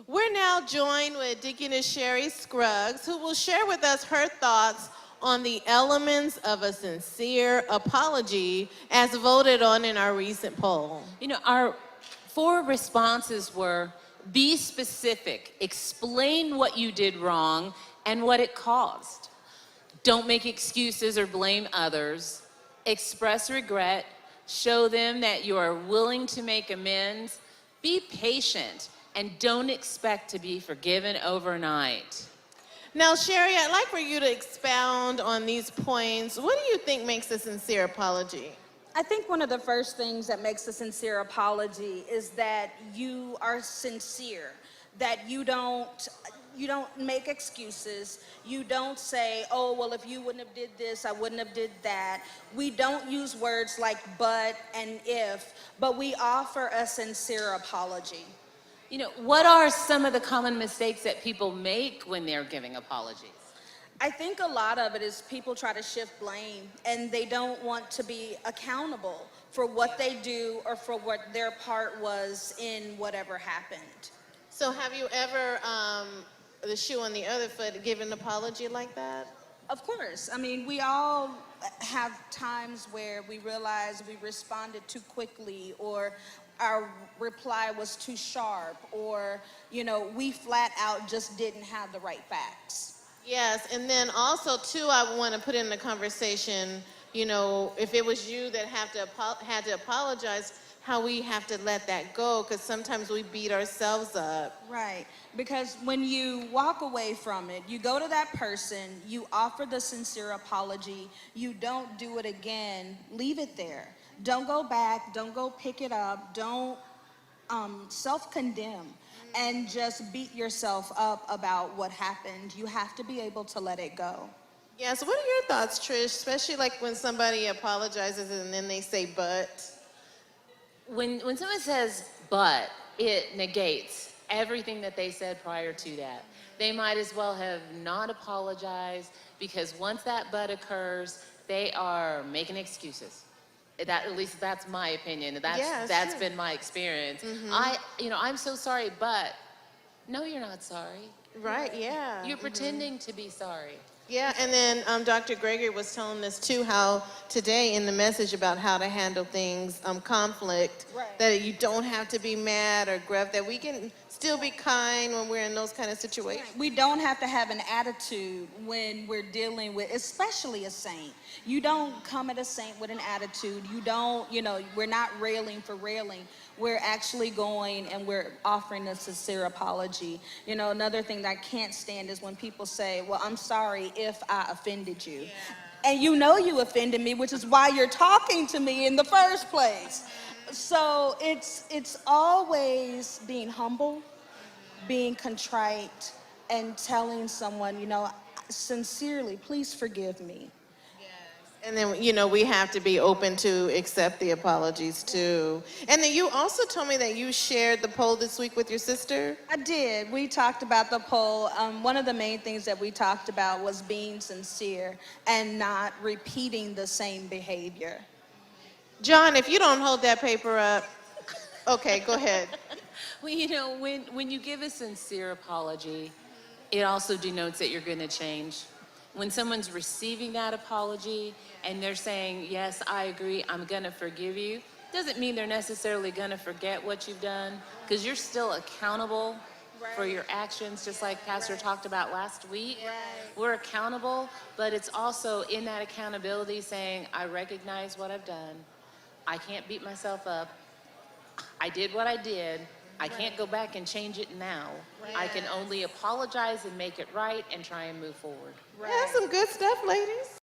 We're now joined with Deaconess Sherri Scruggs, who will share with us her thoughts on the elements of a sincere apology as voted on in our recent poll. Our 4 responses were: be specific, explain what you did wrong and what it caused. Don't make excuses or blame others. Express regret, show them that you are willing to make amends. Be patient and don't expect to be forgiven overnight. Now, Sherri, I'd like for you to expound on these points. What do you think makes a sincere apology? I think one of the first things that makes a sincere apology is that you are sincere, that you don't make excuses. You don't say, oh, well, if you wouldn't have did this, I wouldn't have did that. We don't use words like but and if, but we offer a sincere apology. What are some of the common mistakes that people make when they're giving apologies? I think a lot of it is people try to shift blame, and they don't want to be accountable for what they do or for what their part was in whatever happened. So have you ever, the shoe on the other foot, given an apology like that? Of course. I mean, we all have times where we realize we responded too quickly, or our reply was too sharp, or, we flat out just didn't have the right facts. Yes, and then also, too, I want to put in the conversation, if it was you that had to apologize, how we have to let that go, because sometimes we beat ourselves up. Right, because when you walk away from it, you go to that person, you offer the sincere apology, you don't do it again, leave it there. Don't go back, don't go pick it up, don't self-condemn and just beat yourself up about what happened. You have to be able to let it go. Yeah, so what are your thoughts, Trish, especially like when somebody apologizes and then they say but? When someone says but, it negates everything that they said prior to that. They might as well have not apologized, because once that but occurs, they are making excuses. At least that's my opinion. That's been my experience. Mm-hmm. I'm so sorry, but no, you're not sorry. Right, yeah. You're pretending to be sorry. Yeah, and then Dr. Gregory was telling us, too, how today in the message about how to handle things, conflict, right, that you don't have to be mad or gruff, that we can still be kind when we're in those kind of situations. We don't have to have an attitude when we're dealing with, especially a saint. You don't come at a saint with an attitude. You don't, we're not railing for railing. We're actually going and we're offering a sincere apology. Another thing that I can't stand is when people say, well, I'm sorry if I offended you. Yeah. And you offended me, which is why you're talking to me in the first place. So it's always being humble, being contrite, and telling someone, sincerely, please forgive me. And then, we have to be open to accept the apologies, too. And then you also told me that you shared the poll this week with your sister. I did. We talked about the poll. One of the main things that we talked about was being sincere and not repeating the same behavior. John, if you don't hold that paper up, okay, go ahead. Well, when you give a sincere apology, it also denotes that you're going to change. When someone's receiving that apology and they're saying, yes, I agree, I'm going to forgive you, doesn't mean they're necessarily going to forget what you've done, because you're still accountable for your actions, just like Pastor talked about last week. Right. We're accountable, but it's also in that accountability saying, I recognize what I've done. I can't beat myself up. I did what I did. I can't go back and change it now. Right. I can only apologize and make it right and try and move forward. Right. That's some good stuff, ladies.